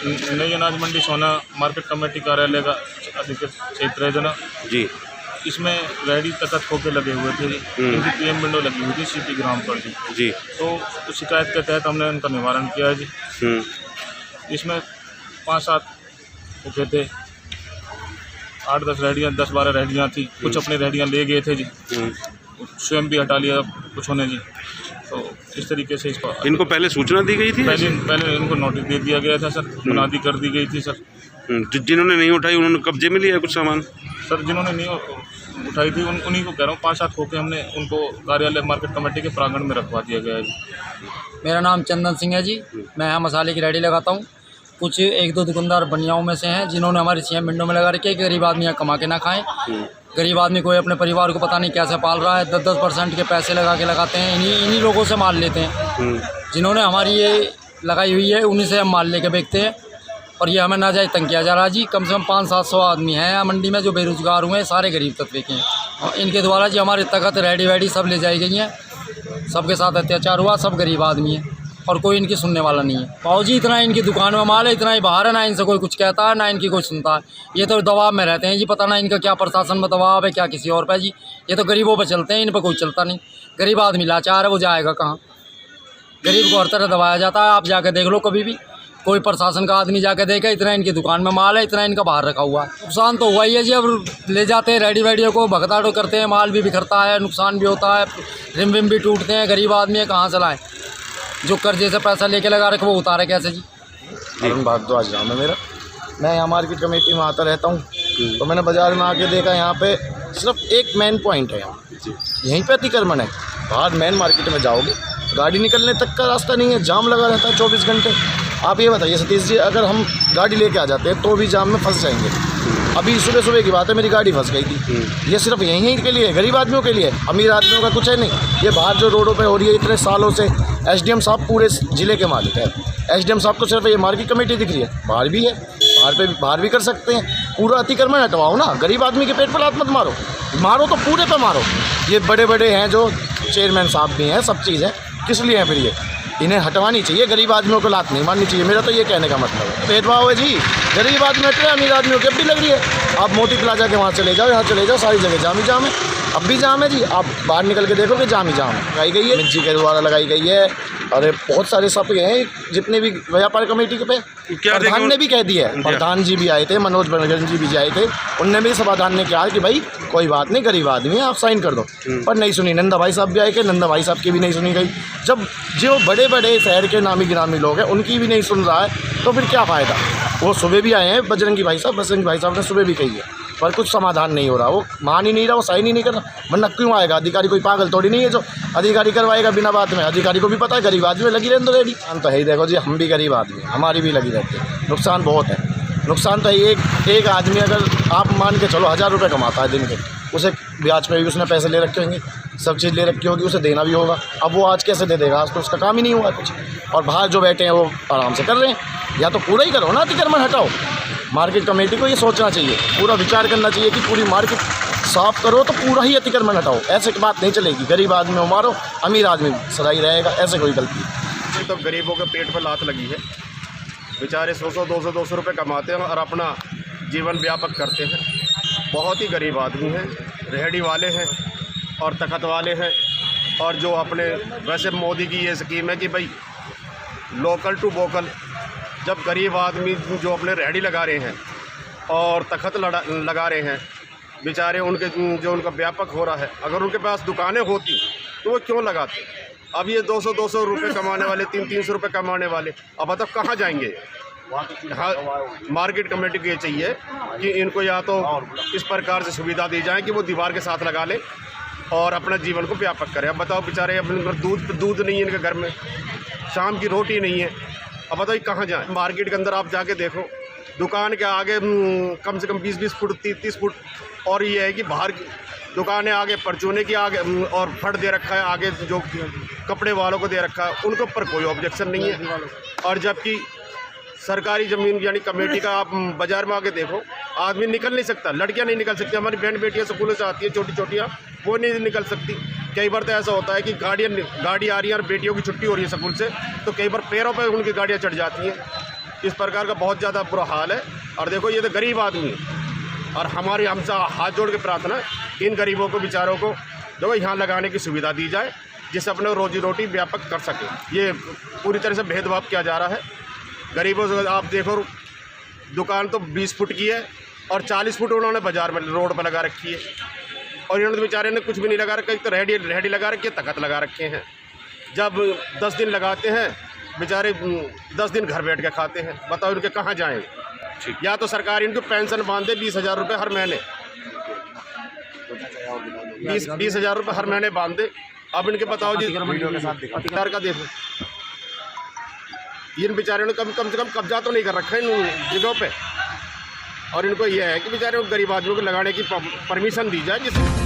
नई अनाज मंडी सोना मार्केट कमेटी कार्यालय का अधिकृत क्षेत्र है जना जी। इसमें रेहड़ी तखत खोके लगे हुए थे जी। इनकी पीएम विंडो लगी हुई थी सिटी ग्राम पर जी। तो उस शिकायत के तहत हमने उनका निवारण किया है जी। इसमें 5-7 खोखे थे, 8-10 रेहड़ियाँ, 10-12 रेहड़ियाँ थी। कुछ अपनी रेहड़ियाँ ले गए थे जी, स्वयं भी हटा लिया कुछ ने जी। तो इस तरीके से इसको इनको पहले सूचना दी गई थी? पहले इनको नोटिस दे दिया गया था सर, मुनादी कर दी गई थी सर। जिन्होंने नहीं उठाई उन्होंने कब्जे में लिया कुछ सामान? सर जिन्होंने नहीं उठाई थी उन्हीं को कह रहा हूँ, 5-7 खोखे हमने उनको कार्यालय मार्केट कमेटी के प्रांगण में रखवा दिया गया है जी। मेरा नाम चंदन सिंह है जी। मैं यहाँ मसाले की रेहड़ी लगाता हूँ। कुछ 1-2 दुकानदार बनियाओं में से हैं जिन्होंने हमारी सीएम विंडो में लगा रखी है कि गरीब आदमी यहाँ कमा के ना खाएं। गरीब आदमी कोई अपने परिवार को पता नहीं कैसे पाल रहा है, 10-10% के पैसे लगा के लगाते हैं, इन्हीं लोगों से माल लेते हैं। जिन्होंने हमारी ये लगाई हुई है उन्हीं से हम माल लेके बेचते हैं और ये हमें नाजायज़ तंग किया जा रहा है जी। कम से कम 500-700 आदमी हैं यहाँ मंडी में जो बेरोजगार हुए हैं, सारे गरीब तबके के हैं और इनके द्वारा जी हमारे तखत रेहड़ी वेहड़ी सब ले जाई गई हैं। सबके साथ अत्याचार हुआ, सब गरीब आदमी हैं और कोई इनकी सुनने वाला नहीं है। बाबूजी इतना इनकी दुकान में माल है, इतना ही बाहर है, ना इनसे कोई कुछ कहता है ना इनकी कोई सुनता है। ये तो दबाव में रहते हैं जी, पता ना इनका क्या प्रशासन में दबाव है क्या किसी और पे जी। ये तो गरीबों पे चलते हैं, इन पर कोई चलता नहीं। गरीब आदमी लाचार है, वो जाएगा कहाँ? गरीब को हर तरह दबाया जाता है। आप जाके देख लो, कभी भी कोई प्रशासन का आदमी जाके देखे इतना इनकी दुकान में माल है, इतना इनका बाहर रखा हुआ है। नुकसान तो हुआ ही है जी। अब ले जाते हैं रेहड़ी वेहड़ियों को, भगताड़ो करते हैं, माल भी बिखरता है, नुकसान भी होता है, रिम विम भी टूटते हैं। गरीब आदमी है, कहाँ से लाएँ? जो कर्जे से पैसा लेके लगा रखे वो उतारे कैसे जी? अरुण भारद्वाज नाम है मेरा। मैं यहाँ मार्केट कमेटी में आता रहता हूँ, तो मैंने बाज़ार में आके देखा यहाँ पे सिर्फ एक मेन पॉइंट है, यहाँ यहीं पे अतिक्रमण है। बाहर मेन मार्केट में जाओगे गाड़ी निकलने तक का रास्ता नहीं है, जाम लगा रहता है 24 घंटे। आप ये बताइए सतीश जी, अगर हम गाड़ी लेके आ जाते हैं तो भी जाम में फंस जाएंगे। अभी सुबह सुबह की बात है, मेरी गाड़ी फंस गई थी। ये सिर्फ यहीं के लिए, गरीब आदमियों के लिए, अमीर आदमियों का कुछ है नहीं। ये बाहर जो रोडों पे हो रही है इतने सालों से, एसडीएम साहब पूरे ज़िले के मालिक है। एसडीएम साहब को सिर्फ ये मार्केट कमेटी दिख रही है, बाहर भी है, बाहर भी कर सकते हैं। पूरा अतिक्रमण हटवाओ ना, गरीब आदमी के पेट पर लात मत मारो, मारो तो पूरे पे मारो। ये बड़े बड़े हैं जो चेयरमैन साहब भी हैं, सब चीज़ है, किस लिए हैं फिर ये? इन्हें हटवानी चाहिए, गरीब आदमियों को लात नहीं मारनी चाहिए। मेरा तो ये कहने का मतलब है। भेदभाव है जी, गरीब आदमी हट रहे हैं, अमीर आदमियों की अब भी लग रही है। आप मोती प्लाजा के वहाँ चले जाओ, यहाँ चले जाओ, सारी जगह जाम ही जाम है, अब भी जाम है जी। आप बाहर निकल के देखोगे जाम ही जाम है। लगाई गई है मिर्ची के द्वारा लगाई गई है, अरे बहुत सारे सब हैं जितने भी व्यापार कमेटी के पे। प्रधान ने भी कह दिया है, प्रधान जी भी आए थे, मनोज बनर्जी जी आए थे, उनने भी समाधान ने कहा कि भाई कोई बात नहीं, गरीब आदमी है, आप साइन कर दो। पर नहीं सुनी। नंदा भाई साहब भी आए थे, नंदा भाई साहब की भी नहीं सुनी गई। जब जो बड़े बड़े शहर के नामी गिरामी लोग हैं उनकी भी नहीं सुन रहा है तो फिर क्या फ़ायदा? वो सुबह भी आए हैं, बजरंगी भाई साहब ने सुबह भी कही है, पर कुछ समाधान नहीं हो रहा। वो मान ही नहीं रहा, वो साइन ही नहीं कर रहा। वरना क्यों आएगा अधिकारी? कोई पागल थोड़ी नहीं है जो अधिकारी करवाएगा बिना बात में। अधिकारी को भी पता है गरीब आदमी लगी रहने दो रेडी। नुकसान तो है ही, देखो जी, हम भी गरीब आदमी, हमारी भी लगी रहती है। नुकसान बहुत है, नुकसान तो है। एक आदमी अगर आप मान के चलो 1000 रुपये कमाता है दिन के, उसे ब्याज पे भी उसने पैसे ले रखे होंगे, सब चीज़ ले रखी होगी, उसे देना भी होगा। अब वो आज कैसे दे देगा? आज तो उसका काम ही नहीं हुआ कुछ। और बाहर जो बैठे हैं वो आराम से कर रहे हैं। या तो पूरा ही करो ना, अतिक्रमण हटाओ। मार्केट कमेटी को ये सोचना चाहिए, पूरा विचार करना चाहिए कि पूरी मार्केट साफ करो तो पूरा ही अतिक्रमण हटाओ। ऐसे की बात नहीं चलेगी, गरीब आदमी को मारो, अमीर आदमी सराई रहेगा, ऐसे कोई गलती। तो गरीबों के पेट पर लात लगी है, बेचारे 100-200 रुपये कमाते हैं और अपना जीवन व्यापक करते हैं। बहुत ही गरीब आदमी हैं, रेहड़ी वाले हैं और तखत वाले हैं। और जो अपने वैसे मोदी की ये स्कीम है कि भाई लोकल टू वोकल, जब गरीब आदमी जो अपने रेहड़ी लगा रहे हैं और तखत लगा रहे हैं, बेचारे उनके जो उनका व्यापक हो रहा है, अगर उनके पास दुकानें होती तो वो क्यों लगाते? अब ये 200-200 रुपये कमाने वाले, 300-300 रुपये कमाने वाले, अब बताओ कहाँ जाएंगे? हाँ, मार्केट कमेटी को ये चाहिए कि इनको या तो इस प्रकार से सुविधा दी जाए कि वो दीवार के साथ लगा ले और अपना जीवन को व्यापक करें। अब बताओ बेचारे, अपने दूध नहीं है इनके घर में, शाम की रोटी नहीं है, अब बताइए कहाँ जाएँ? मार्केट के अंदर आप जाके देखो, दुकान के आगे कम से कम 20-20 फुट 30-30 फुट, और ये है कि बाहर दुकानें आगे परचूने की आगे और फट दे रखा है, आगे जो कपड़े वालों को दे रखा है, उनके ऊपर कोई ऑब्जेक्शन नहीं है। और जबकि सरकारी ज़मीन यानी कमेटी का आप बाज़ार में आके देखो, आदमी निकल नहीं सकता, लड़कियां नहीं निकल सकती। हमारी बहन बेटियां स्कूलों से आती है, छोटी छोटियां, वो नहीं निकल सकती। कई बार तो ऐसा होता है कि गाड़ी आ रही है और बेटियों की छुट्टी हो रही है स्कूल से, तो कई बार पैरों पर उनकी गाड़ियां चढ़ जाती हैं। इस प्रकार का बहुत ज़्यादा बुरा हाल है। और देखो ये तो गरीब आदमी है, और हमारी हमसे हाथ जोड़ के प्रार्थना है इन गरीबों को बेचारों को देखो यहाँ लगाने की सुविधा दी जाए, जिससे अपने रोजी रोटी व्यापक कर सके। ये पूरी तरह से भेदभाव किया जा रहा है गरीबों से। आप देखो दुकान तो 20 फुट की है और 40 फुट उन्होंने बाज़ार में रोड पर लगा रखी है, और इन्होंने बेचारे ने कुछ भी नहीं लगा रखा। एक तो रेहड़ी लगा रखी है, तख्त लगा रखे हैं। जब 10 दिन लगाते हैं बेचारे 10 दिन घर बैठ के खाते हैं। बताओ इनके कहाँ जाएंगे? या तो सरकार इनको पेंशन बांधे 20,000 रुपये हर महीने, 20,000 रुपये हर महीने बांधे। अब इनके बताओ जी सरकार का देखो, इन बेचारे ने कम से कम कब्जा तो नहीं कर रखा है इन जगहों पे। और इनको यह है कि बेचारे गरीब आदमियों को लगाने की परमिशन दी जाए, जिससे